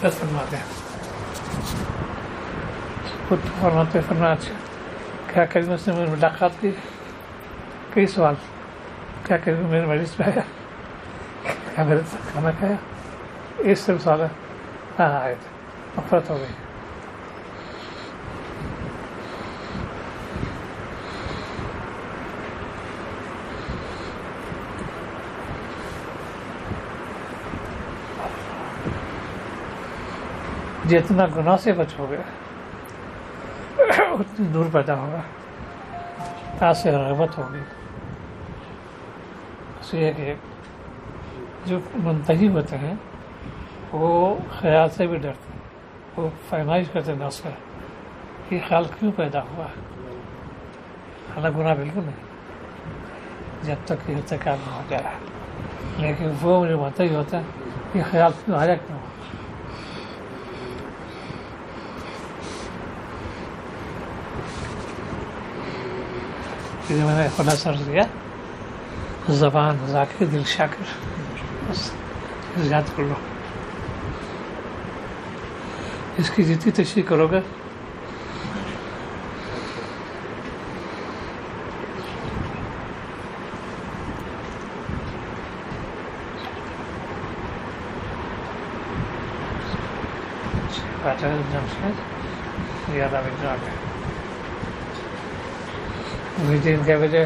دست فرماتے ہیں. خود فرماتے اچھا کیا کریم اس نے میری ملاقات کی. کئی سوال. کیا کریم میرے مجلس میں آیا, کیا میرے ساتھ کھانا کھایا, اس سے سوال ہے. ہاں آئے تھے, نفرت ہو گئی. جتنا گناہ سے بچو گے اتنی نور پیدا ہوگا, تاثر رغبت ہوگی. اس لیے کہ جو منتہی ہوتے ہیں وہ خیال سے بھی ڈرتے ہیں, وہ فرمائش کرتے ہیں نفس کا یہ خیال کیوں پیدا ہوا. حالانکہ گناہ بالکل نہیں جب تک یہ ارتکاب نہ ہو جائے, لیکن وہ جو منتہی ہوتے ہیں یہ خیال کیوں آیا کیوں. میں نے خلاصہ دیا, زبان ذاکر دل شاکر, بس یاد کر لو. اس کی جتنی تشریح کرو گے یاد آ گیا. دن کے بجے